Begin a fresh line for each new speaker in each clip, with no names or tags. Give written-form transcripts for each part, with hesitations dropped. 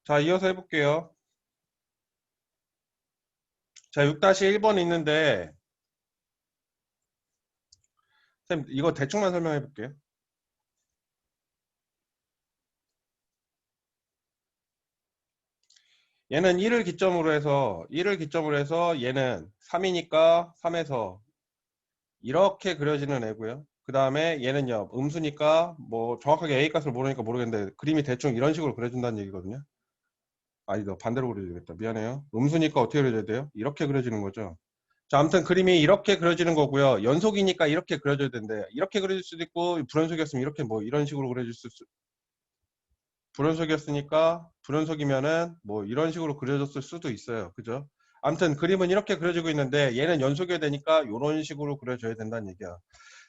자, 이어서 해볼게요. 자, 6-1번 있는데, 쌤, 이거 대충만 설명해 볼게요. 얘는 1을 기점으로 해서 얘는 3이니까 3에서 이렇게 그려지는 애고요. 그 다음에 얘는요, 음수니까 뭐 정확하게 A 값을 모르니까 모르겠는데 그림이 대충 이런 식으로 그려준다는 얘기거든요. 아니다, 반대로 그려야겠다. 미안해요. 음수니까 어떻게 그려줘야 돼요? 이렇게 그려지는 거죠. 자, 아무튼 그림이 이렇게 그려지는 거고요. 연속이니까 이렇게 그려줘야 된대. 이렇게 그려질 수도 있고, 불연속이었으면 이렇게 뭐 이런 식으로 그려질 수, 불연속이었으니까 불연속이면은 뭐 이런 식으로 그려졌을 수도 있어요. 그죠? 아무튼 그림은 이렇게 그려지고 있는데 얘는 연속이어야 되니까 이런 식으로 그려져야 된다는 얘기야.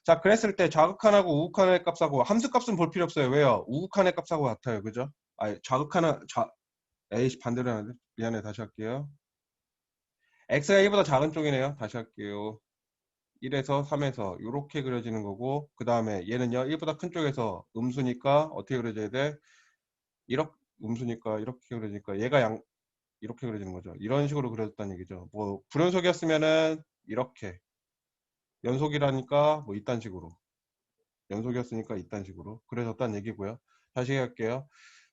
자, 그랬을 때 좌극한하고 우극한의 값하고 함수값은 볼 필요 없어요. 왜요? 우극한의 값하고 같아요. 그죠? 아니, 에이씨, 반대로 하는데. 미안해. 다시 할게요. x가 1보다 작은 쪽이네요. 다시 할게요. 1에서 3에서 이렇게 그려지는 거고, 그 다음에 얘는요 1보다 큰 쪽에서 음수니까 어떻게 그려져야 돼? 이렇게, 음수니까 이렇게 그려지니까 얘가 이렇게 그려지는 거죠. 이런 식으로 그려졌다는 얘기죠. 뭐 불연속이었으면은 이렇게, 연속이라니까 뭐 이딴 식으로, 연속이었으니까 이딴 식으로 그려졌다는 얘기고요. 다시 할게요.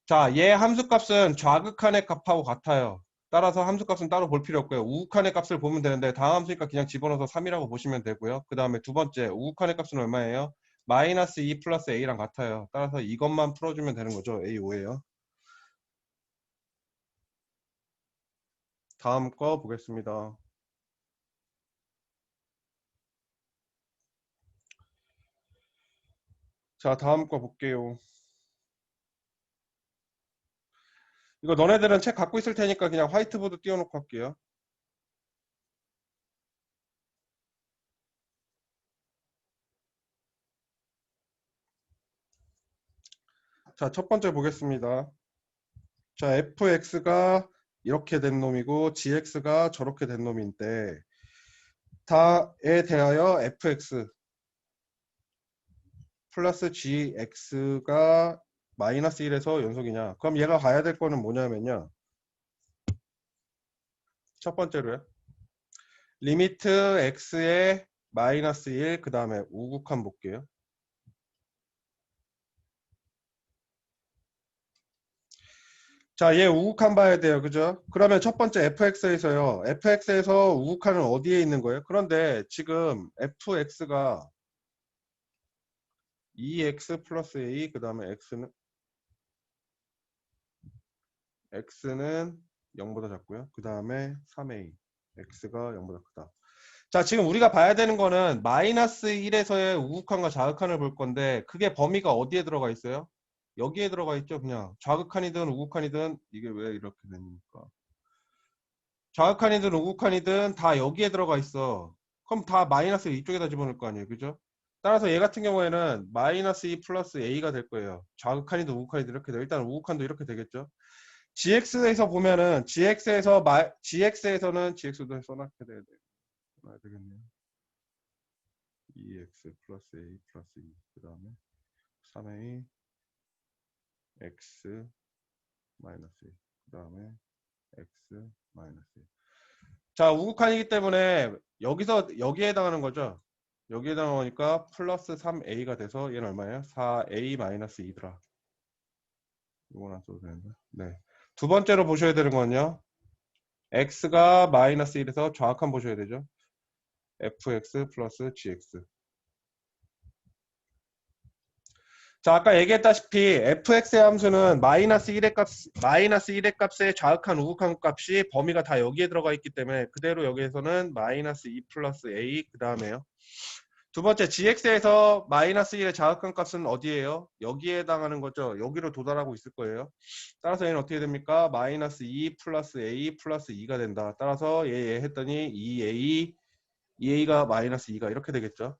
자, 얘 함수값은 좌극한의 값하고 같아요. 따라서 함수값은 따로 볼 필요 없고요. 우극한의 값을 보면 되는데 다음 함수니까 그냥 집어넣어서 3이라고 보시면 되고요. 그 다음에 두 번째 우극한의 값은 얼마예요? 마이너스 2 플러스 a랑 같아요. 따라서 이것만 풀어주면 되는 거죠. a5예요. 다음 거 보겠습니다. 자, 다음 거 볼게요. 이거 너네들은 책 갖고 있을 테니까 그냥 화이트보드 띄워놓고 할게요. 자, 첫 번째 보겠습니다. 자, fx가 이렇게 된 놈이고 gx가 저렇게 된 놈인데 다에 대하여 fx 플러스 gx가 마이너스 1에서 연속이냐? 그럼 얘가 가야 될 거는 뭐냐면요. 첫 번째로요. 리미트 x의 마이너스 1, 그 다음에 우극한 볼게요. 자, 얘 우극한 봐야 돼요. 그죠? 그러면 첫 번째 fx에서요. fx에서 우극한은 어디에 있는 거예요? 그런데 지금 fx가 2x 플러스 a, 그 다음에 x는 0보다 작고요. 그 다음에 3a, x가 0보다 크다. 자, 지금 우리가 봐야 되는 거는 마이너스 1에서의 우극한과 좌극한을 볼 건데 그게 범위가 어디에 들어가 있어요? 여기에 들어가 있죠. 그냥 좌극한이든 우극한이든 이게 왜 이렇게 됩니까? 좌극한이든 우극한이든 다 여기에 들어가 있어. 그럼 다 마이너스 이쪽에다 집어넣을 거 아니에요. 그죠? 따라서 얘 같은 경우에는 마이너스 2 플러스 a가 될 거예요. 좌극한이든 우극한이든 이렇게 돼요. 일단 우극한도 이렇게 되겠죠. GX에서 보면은 GX에서는 GX도 써놔야 되겠네요. 2x 플러스 a 플러스 2, 그 다음에 3a x 마이너스 1, 그 다음에 x 마이너스 1. 자, 우극한이기 때문에 여기에 해당하는 거죠. 여기에 해당하니까 플러스 3a가 돼서 얘는 얼마예요? 4a 마이너스 2더라. 이건 안 써도 되는데. 네. 두 번째로 보셔야 되는 건요. x가 마이너스 1에서 좌극한 보셔야 되죠. fx 플러스 gx. 자, 아까 얘기했다시피 fx의 함수는 마이너스 1의 값에 좌극한 우극한 값이 범위가 다 여기에 들어가 있기 때문에 그대로 여기에서는 마이너스 2 플러스 a 그 다음에요. 두 번째 gx에서 마이너스 1의 좌극한 값은 어디예요? 여기에 해당하는 거죠. 여기로 도달하고 있을 거예요. 따라서 얘는 어떻게 됩니까? 마이너스 2 플러스 a 플러스 2가 된다. 따라서 얘 했더니 2a가 마이너스 2가 이렇게 되겠죠.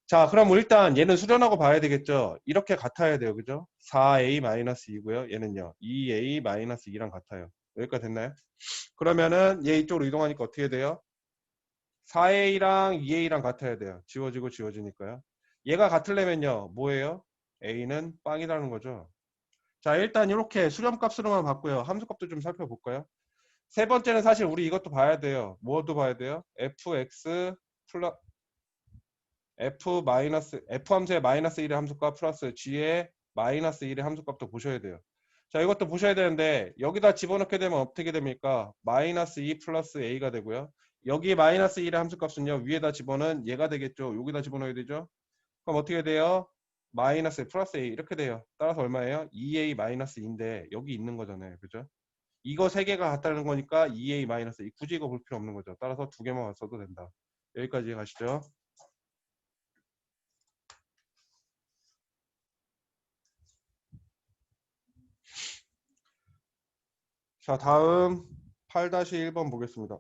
자, 그럼 일단 얘는 수련하고 봐야 되겠죠. 이렇게 같아야 돼요. 그죠? 4a-2고요. 얘는요. 2a-2랑 같아요. 여기까지 됐나요? 그러면은 얘 이쪽으로 이동하니까 어떻게 돼요? 4a랑 2a랑 같아야 돼요. 지워지고 지워지니까요. 얘가 같으려면요. 뭐예요? a는 빵이라는 거죠. 자, 일단 이렇게 수렴값으로만 봤고요. 함수값도 좀 살펴볼까요? 세 번째는 사실 우리 이것도 봐야 돼요. 뭐도 봐야 돼요? fx 플러 f 마이너스 f 함수의 마이너스 1의 함수값 플러스 g의 마이너스 1의 함수값도 보셔야 돼요. 자, 이것도 보셔야 되는데 여기다 집어넣게 되면 어떻게 됩니까? 마이너스 2 플러스 a가 되고요. 여기 마이너스 1의 함수값은요. 위에다 집어넣은 얘가 되겠죠. 여기다 집어넣어야 되죠. 그럼 어떻게 돼요? 마이너스 플러스 a 이렇게 돼요. 따라서 얼마예요? 2a 마이너스 2인데 여기 있는 거잖아요. 그죠? 이거 세 개가 같다는 거니까 2a 마이너스 2. 굳이 이거 볼 필요 없는 거죠. 따라서 두 개만 왔어도 된다. 여기까지 가시죠. 자, 다음 8-1번 보겠습니다.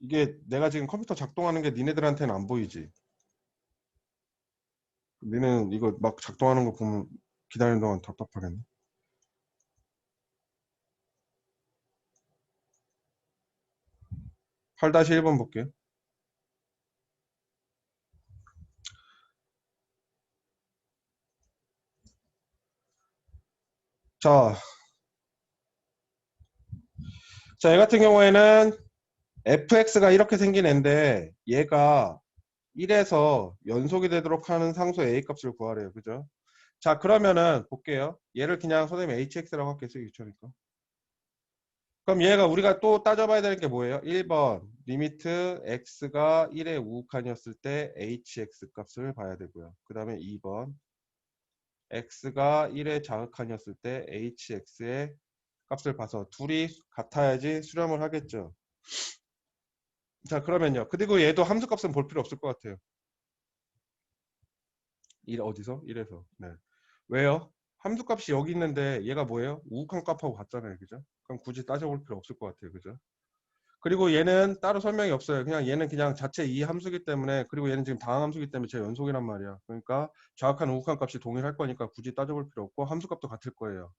이게 내가 지금 컴퓨터 작동하는 게 니네들한테는 안 보이지? 니네는 이거 막 작동하는 거 보면 기다리는 동안 답답하겠네. 8-1번 볼게요. 자, 얘 같은 경우에는 fx가 이렇게 생긴 애인데 얘가 1에서 연속이 되도록 하는 상수 a 값을 구하래요. 그죠? 자, 그러면은 볼게요. 얘를 그냥 선생님 hx라고 할게요. 유치하니까. 그럼 얘가 우리가 또 따져봐야 되는 게 뭐예요? 1번 리미트 x가 1의 우극한이었을 때 hx 값을 봐야 되고요. 그 다음에 2번 x가 1의 자극한이었을 때 hx의 값을 봐서 둘이 같아야지 수렴을 하겠죠. 자, 그러면요. 그리고 얘도 함수값은 볼 필요 없을 것 같아요. 1 어디서? 1에서. 네. 왜요? 함수값이 여기 있는데 얘가 뭐예요? 우극한 값하고 같잖아요. 그죠? 그럼 굳이 따져볼 필요 없을 것 같아요. 그죠? 그리고 얘는 따로 설명이 없어요. 그냥 얘는 그냥 자체 이 함수기 때문에, 그리고 얘는 지금 다항 함수기 때문에 제 연속이란 말이야. 그러니까 좌극한 우극한 값이 동일할 거니까 굳이 따져볼 필요 없고 함수값도 같을 거예요.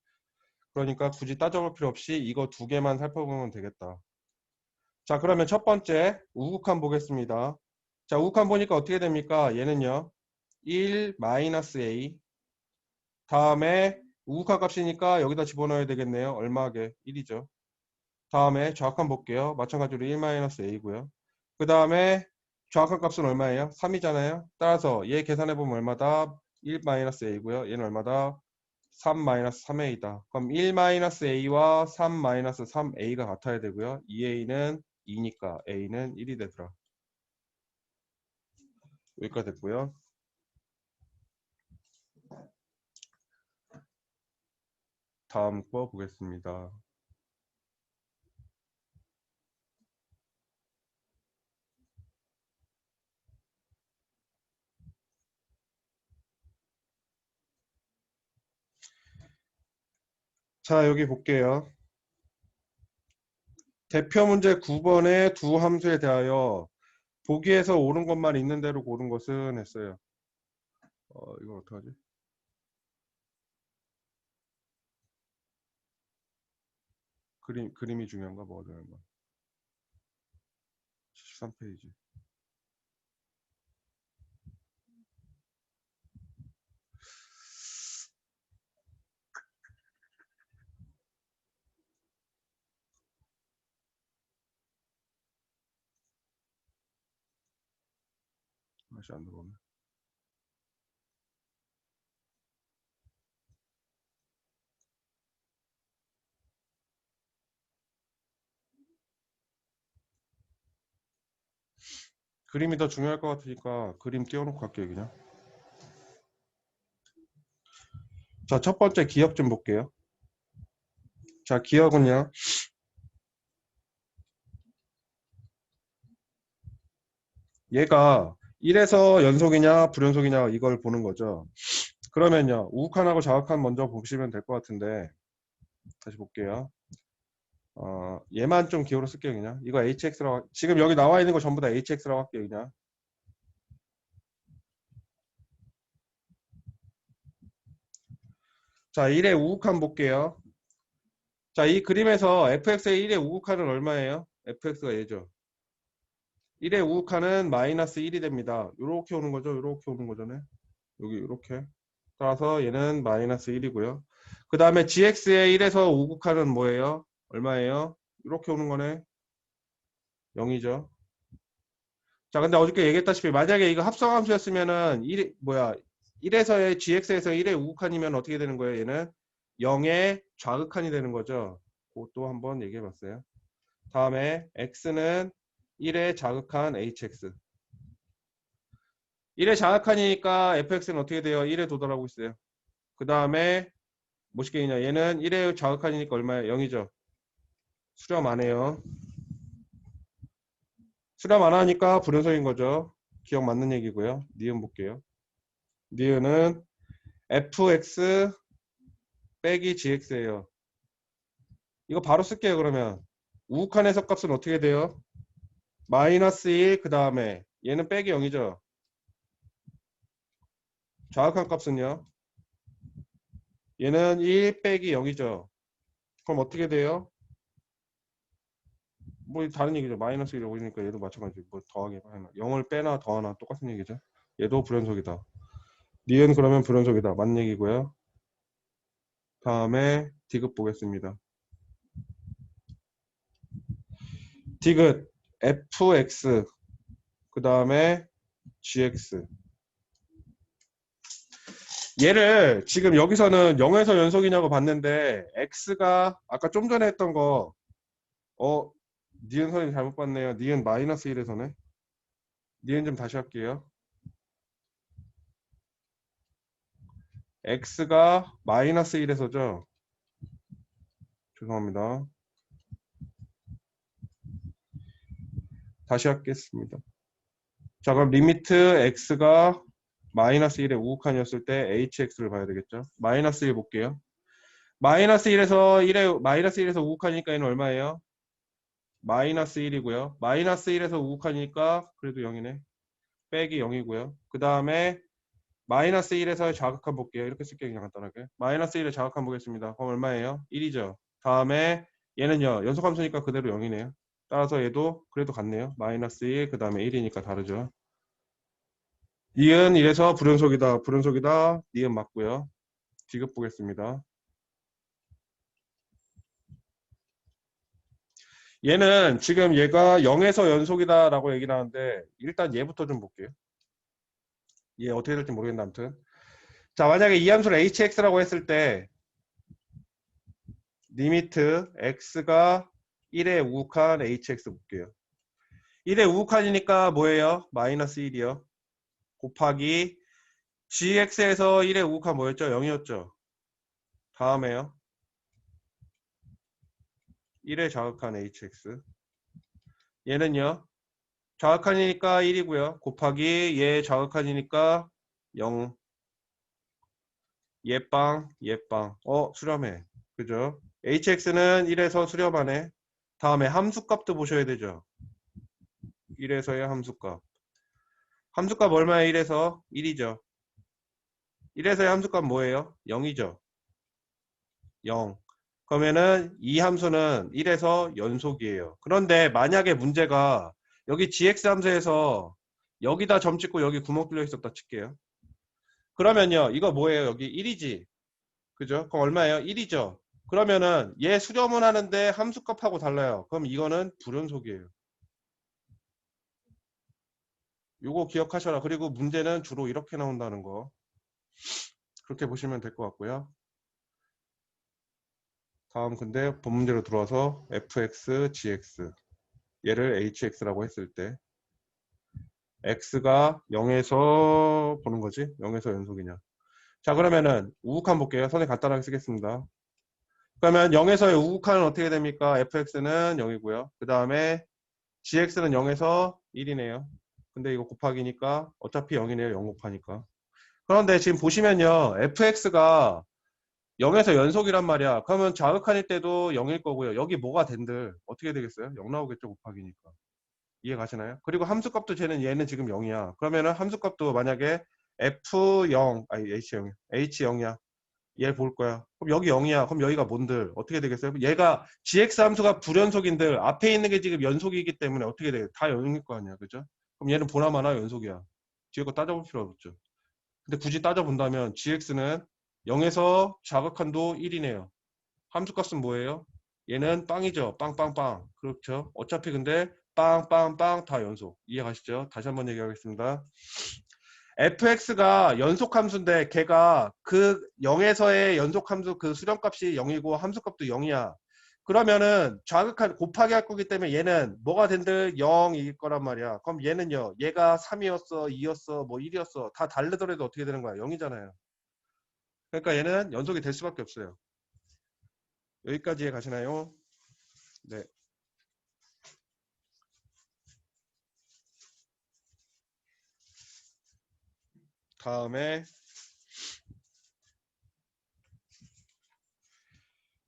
그러니까 굳이 따져볼 필요 없이 이거 두 개만 살펴보면 되겠다. 자, 그러면 첫 번째 우극한 보겠습니다. 자, 우극한 보니까 어떻게 됩니까? 얘는요 1 마이너스 a 다음에 우극한 값이니까 여기다 집어넣어야 되겠네요. 얼마게? 1이죠. 다음에 좌극한 볼게요. 마찬가지로 1-a고요. 그 다음에 좌극한 값은 얼마예요? 3이잖아요. 따라서 얘 계산해보면 얼마다? 1-a고요. 얘는 얼마다? 3-3a다. 그럼 1-a와 3-3a가 같아야 되고요. 2a는 2니까 a는 1이 되더라. 여기까지 됐고요. 다음 거 보겠습니다. 자, 여기 볼게요. 대표 문제 9번의 두 함수에 대하여 보기에서 옳은 것만 있는 대로 고른 것은 했어요. 이거 어떡하지? 그림이 중요한가? 뭐가 중요한가? 73페이지. 다시 안 들어오네. 그림이 더 중요할 것 같으니까 그림 띄워놓고 갈게요, 그냥. 자, 첫 번째 기억 좀 볼게요. 자, 기억은요. 얘가 1에서 연속이냐 불연속이냐 이걸 보는 거죠. 그러면요. 우극한하고 좌극한 먼저 보시면 될 것 같은데 다시 볼게요. 얘만 좀 기호로 쓸게요, 그냥. 이거 hx라고 지금 여기 나와 있는 거 전부 다 hx라고 할게요, 그냥. 자, 1의 우극한 볼게요. 자, 이 그림에서 fx의 1의 우극한은 얼마예요? fx가 얘죠. 1의 우극한은 마이너스 1이 됩니다. 요렇게 오는 거죠. 요렇게 오는 거잖아요. 여기 이렇게. 따라서 얘는 마이너스 1이고요. 그 다음에 gx의 1에서 우극한은 뭐예요? 얼마예요? 이렇게 오는 거네. 0이죠. 자, 근데 어저께 얘기했다시피 만약에 이거 합성함수였으면은 1에서의 gx에서 1의 우극한이면 어떻게 되는 거예요? 얘는 0의 좌극한이 되는 거죠. 그것도 한번 얘기해 봤어요. 다음에 x는 1의 자극한 hx. 1의 자극한이니까 fx는 어떻게 돼요? 1에 도달하고 있어요. 그 다음에 뭐시게이냐 얘는 1의 자극한이니까 얼마예요? 0이죠. 수렴 안 해요. 수렴 안 하니까 불연속인 거죠. 기억 맞는 얘기고요. 니은 볼게요. 니은은 fx 빼기 gx예요. 이거 바로 쓸게요. 그러면 우극한 해석값은 어떻게 돼요? 마이너스 1 그 다음에 얘는 빼기 0이죠. 좌극한 값은요? 얘는 1 빼기 0이죠. 그럼 어떻게 돼요? 뭐 다른 얘기죠. 마이너스 1이라고 그러니까 얘도 마찬가지. 뭐 더하기 하나. 0을 빼나 더하나 똑같은 얘기죠. 얘도 불연속이다. 니은 그러면 불연속이다. 맞는 얘기고요. 다음에 디귿 보겠습니다. 디귿 fx 그 다음에 gx 얘를 지금 여기서는 0에서 연속이냐고 봤는데 x가 아까 좀 전에 했던 거 니은 선생님 잘못 봤네요. 니은 마이너스 1에서네. 니은 좀 다시 할게요. x가 마이너스 1에서죠. 죄송합니다. 다시 하겠습니다. 자, 그럼 리미트 x가 마이너스 1의 우극한이었을 때 hx를 봐야 되겠죠. 마이너스 1 볼게요. 마이너스 1에서 우극한이니까 얘는 얼마예요? 마이너스 1이고요. 마이너스 1에서 우극한이니까 그래도 0이네. 빼기 0이고요. 그 다음에 마이너스 1에서의 자극한 볼게요. 이렇게 쓸게요. 그냥 간단하게. 마이너스 1의 자극한 보겠습니다. 그럼 얼마예요? 1이죠. 다음에 얘는요. 연속함수니까 그대로 0이네요. 따라서 얘도 그래도 같네요. 마이너스 1, 그 다음에 1이니까 다르죠. 니은 이래서 불연속이다. 불연속이다. 니은 맞고요. 디귿 보겠습니다. 얘는 지금 얘가 0에서 연속이다 라고 얘기 나는데 일단 얘부터 좀 볼게요. 얘 어떻게 될지 모르겠는데 아무튼 자 만약에 이 함수를 hx라고 했을 때 리미트 x가 1에 우극한 hx 볼게요. 1에 우극한이니까 뭐예요? 마이너스 1이요. 곱하기 gx에서 1에 우극한 뭐였죠? 0이었죠. 다음에요. 1에 자극한 hx 얘는요. 자극한이니까 1이고요. 곱하기 얘 자극한이니까 0 얘빵 얘빵 수렴해. 그죠? hx는 1에서 수렴하네. 다음에 함수값도 보셔야 되죠. 1에서의 함수값. 함수값 얼마에 1에서? 1이죠. 1에서의 함수값 뭐예요? 0이죠. 0. 그러면은 이 함수는 1에서 연속이에요. 그런데 만약에 문제가 여기 gx 함수에서 여기다 점 찍고 여기 구멍 뚫려 있었다 칠게요. 그러면요. 이거 뭐예요? 여기 1이지. 그죠? 그럼 얼마예요? 1이죠. 그러면은 얘 수렴은 하는데 함수값하고 달라요. 그럼 이거는 불연속이에요. 요거 기억하셔라. 그리고 문제는 주로 이렇게 나온다는 거. 그렇게 보시면 될 것 같고요. 다음 근데 본 문제로 들어와서 fx, gx 얘를 hx라고 했을 때 x가 0에서 보는 거지? 0에서 연속이냐. 자 그러면은 우극한 볼게요. 선생님 간단하게 쓰겠습니다. 그러면 0에서의 우극한은 어떻게 됩니까? fx는 0이고요. 그 다음에 gx는 0에서 1이네요. 근데 이거 곱하기니까 어차피 0이네요. 0 곱하니까. 그런데 지금 보시면요. fx가 0에서 연속이란 말이야. 그러면 자극한일 때도 0일 거고요. 여기 뭐가 된들 어떻게 되겠어요? 0 나오겠죠. 곱하기니까. 이해 가시나요? 그리고 함수값도 얘는 지금 0이야. 그러면은 함수값도 만약에 f0 아니 h0이야. 얘 볼 거야. 그럼 여기 0이야. 그럼 여기가 뭔들? 어떻게 되겠어요? 얘가 gx 함수가 불연속인들 앞에 있는 게 지금 연속이기 때문에 어떻게 되겠어? 다 0일 거 아니야. 그죠? 그럼 얘는 보나마나 연속이야. 뒤에 거 따져볼 필요 없죠. 근데 굳이 따져본다면 gx는 0에서 자극한도 1이네요. 함수값은 뭐예요? 얘는 빵이죠. 빵빵빵. 그렇죠. 어차피 근데 빵빵빵 다 연속. 이해 가시죠? 다시 한번 얘기하겠습니다. fx가 연속함수인데 걔가 그 0에서의 연속함수 그 수렴값이 0이고 함수값도 0이야. 그러면은 좌극한 곱하기 할 거기 때문에 얘는 뭐가 된들 0일 거란 말이야. 그럼 얘는요. 얘가 3이었어, 2였어, 뭐 1이었어. 다 다르더라도 어떻게 되는 거야? 0이잖아요. 그러니까 얘는 연속이 될 수밖에 없어요. 여기까지 가시나요? 네. 다음에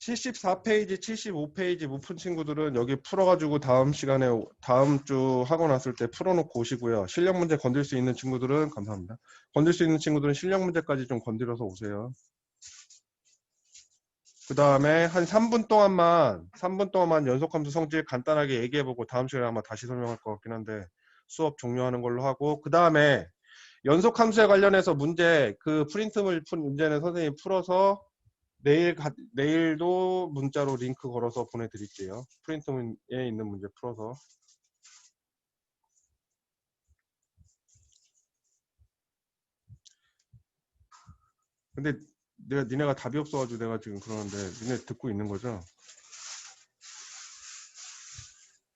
74페이지, 75페이지 못 푼 친구들은 여기 풀어가지고 다음 시간에 다음 주 하고 났을 때 풀어놓고 오시고요. 실력 문제 건들 수 있는 친구들은 감사합니다. 건들 수 있는 친구들은 실력 문제까지 좀 건드려서 오세요. 그 다음에 한 3분 동안만 연속함수 성질 간단하게 얘기해보고 다음 시간에 아마 다시 설명할 것 같긴 한데 수업 종료하는 걸로 하고 그 다음에 연속함수에 관련해서 문제 그 프린트물 푼 문제는 선생님이 풀어서 내일도 문자로 링크 걸어서 보내드릴게요. 프린트에 있는 문제 풀어서. 근데 니네가 답이 없어가지고 내가 지금 그러는데 니네 듣고 있는 거죠?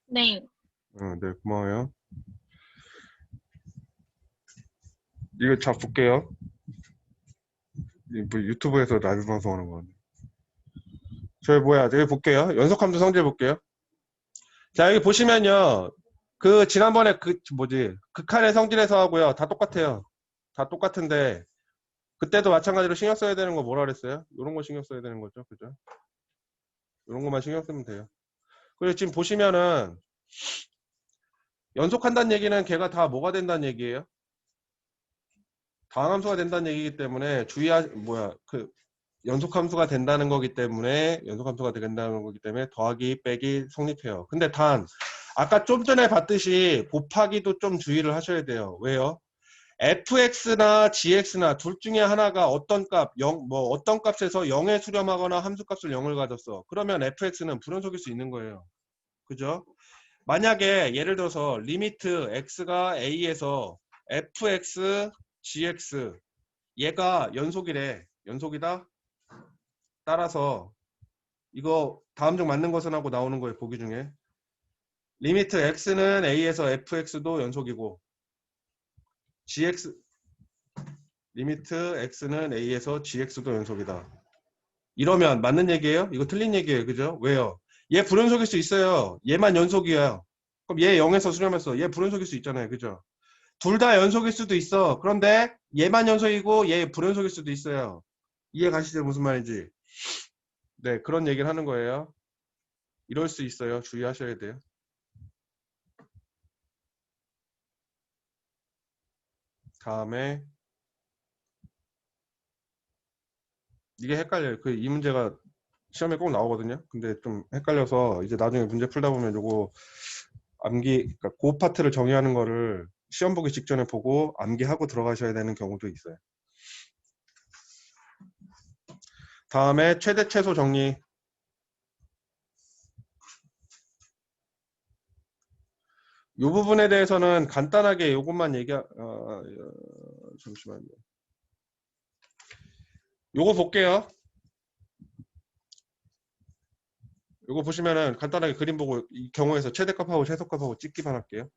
네.
네, 고마워요. 이거 자 볼게요. 뭐 유튜브에서 라이브 방송하는 건데. 저희 여기 볼게요. 연속함수 성질 볼게요. 자, 여기 보시면요. 그 지난번에 극한의 성질에서 하고요. 다 똑같아요. 다 똑같은데 그때도 마찬가지로 신경 써야 되는 거 뭐라 그랬어요? 이런 거 신경 써야 되는 거죠. 그죠? 이런 것만 신경 쓰면 돼요. 그리고 지금 보시면은 연속한다는 얘기는 걔가 다 뭐가 된다는 얘기예요? 다항함수가 된다는 얘기이기 때문에 연속함수가 된다는 거기 때문에 더하기 빼기 성립해요. 근데 아까 좀 전에 봤듯이 곱하기도 좀 주의를 하셔야 돼요. 왜요? fx나 gx나 둘 중에 하나가 어떤 값에서 0에 수렴하거나 함수값을 0을 가졌어. 그러면 fx는 불연속일 수 있는 거예요. 그죠? 만약에 예를 들어서 리미트 x가 a에서 fx, gx 얘가 연속이다. 따라서 이거 다음 중 맞는 것은 하고 나오는 거예요. 보기 중에 리미트 x는 a에서 fx도 연속이고 리미트 x는 a에서 gx도 연속이다. 이러면 맞는 얘기예요? 이거 틀린 얘기예요. 그죠? 왜요? 얘 불연속일 수 있어요. 얘만 연속이야. 그럼 얘 0에서 수렴했어. 얘 불연속일 수 있잖아요. 그죠? 둘 다 연속일 수도 있어. 그런데 얘만 연속이고 얘 불연속일 수도 있어요. 이해 가시죠? 무슨 말인지. 네, 그런 얘기를 하는 거예요. 이럴 수 있어요. 주의하셔야 돼요. 다음에 이게 헷갈려요. 이 문제가 시험에 꼭 나오거든요. 근데 좀 헷갈려서 이제 나중에 문제 풀다 보면 요거 그러니까 그 파트를 정의하는 거를 시험 보기 직전에 보고 암기하고 들어가셔야 되는 경우도 있어요. 다음에 최대 최소 정리. 이 부분에 대해서는 간단하게 요것만 잠시만요. 요거 볼게요. 요거 보시면은 간단하게 그림 보고 이 경우에서 최대값하고 최소값하고 찍기만 할게요.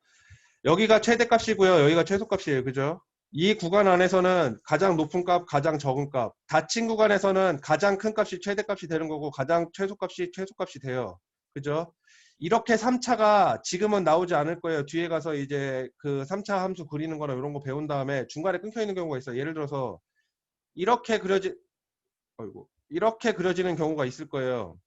여기가 최대값이고요. 여기가 최소값이에요. 그죠? 이 구간 안에서는 가장 높은 값, 가장 적은 값. 닫힌 구간에서는 가장 큰 값이 최대값이 되는 거고 가장 최소값이 최소값이 돼요. 그죠? 이렇게 3차가 지금은 나오지 않을 거예요. 뒤에 가서 이제 그 3차 함수 그리는 거나 이런 거 배운 다음에 중간에 끊겨 있는 경우가 있어요. 예를 들어서 이렇게 이렇게 그려지는 경우가 있을 거예요.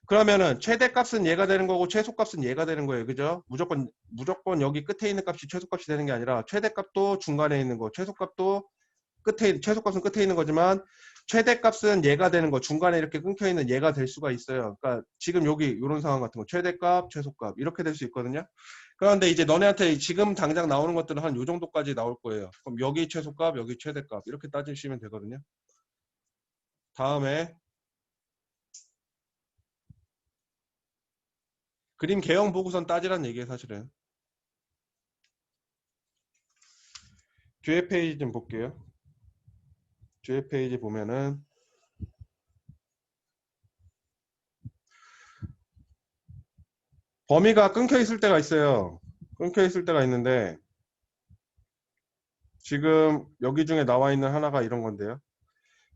그러면은 최대값은 얘가 되는 거고 최소값은 얘가 되는 거예요. 그죠? 무조건 여기 끝에 있는 값이 최소값이 되는 게 아니라 최대값도 중간에 있는 거, 최소값은 끝에 있는 거지만 최대값은 얘가 되는 거, 중간에 이렇게 끊겨 있는 얘가 될 수가 있어요. 그러니까 지금 여기 이런 상황 같은 거 최대값, 최소값 이렇게 될 수 있거든요. 그런데 이제 너네한테 지금 당장 나오는 것들은 한 요 정도까지 나올 거예요. 그럼 여기 최소값, 여기 최대값 이렇게 따지시면 되거든요. 다음에 그림 개형 보고선 따지란 얘기예요, 사실은. 뒤에 페이지 좀 볼게요. 뒤에 페이지 보면은 범위가 끊겨 있을 때가 있어요. 끊겨 있을 때가 있는데 지금 여기 중에 나와 있는 하나가 이런 건데요.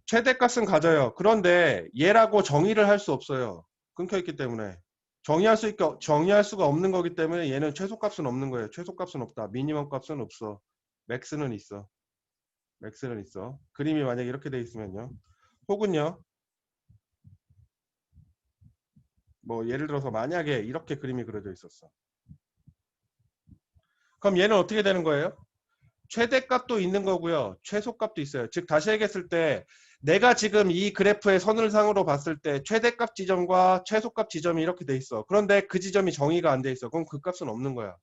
최대값은 가져요. 그런데 얘라고 정의를 할 수 없어요. 끊겨 있기 때문에. 정의할 수가 없는 거기 때문에 얘는 최소값은 없는 거예요. 최소값은 없다. 미니멈 값은 없어. 맥스는 있어. 맥스는 있어. 그림이 만약에 이렇게 돼 있으면요. 혹은요. 뭐 예를 들어서 만약에 이렇게 그림이 그려져 있었어. 그럼 얘는 어떻게 되는 거예요? 최대값도 있는 거고요. 최소값도 있어요. 즉 다시 얘기했을 때 내가 지금 이 그래프의 선을상으로 봤을 때 최대값 지점과 최소값 지점이 이렇게 돼 있어. 그런데 그 지점이 정의가 안 돼 있어. 그럼 그 값은 없는 거야.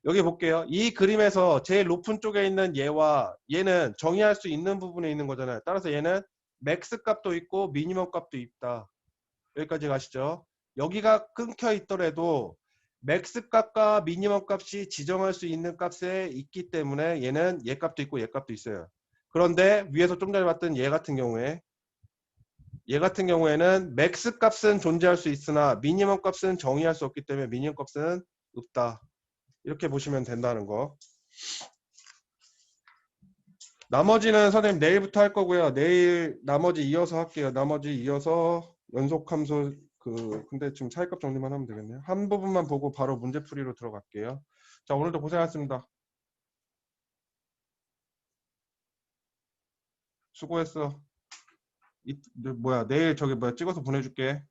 여기 볼게요. 이 그림에서 제일 높은 쪽에 있는 얘와 얘는 정의할 수 있는 부분에 있는 거잖아요. 따라서 얘는 맥스 값도 있고 미니멈 값도 있다. 여기까지 가시죠. 여기가 끊겨 있더라도 맥스 값과 미니멈 값이 지정할 수 있는 값에 있기 때문에 얘는 얘 값도 있고 얘 값도 있어요. 그런데 위에서 좀 전에 봤던 얘 같은 경우에는 맥스 값은 존재할 수 있으나 미니멈 값은 정의할 수 없기 때문에 미니멈 값은 없다. 이렇게 보시면 된다는 거. 나머지는 선생님 내일부터 할 거고요. 내일 나머지 이어서 할게요. 나머지 이어서 연속함수 근데 지금 차이값 정리만 하면 되겠네요. 한 부분만 보고 바로 문제풀이로 들어갈게요. 자, 오늘도 고생하셨습니다. 수고했어. 내일 찍어서 보내줄게.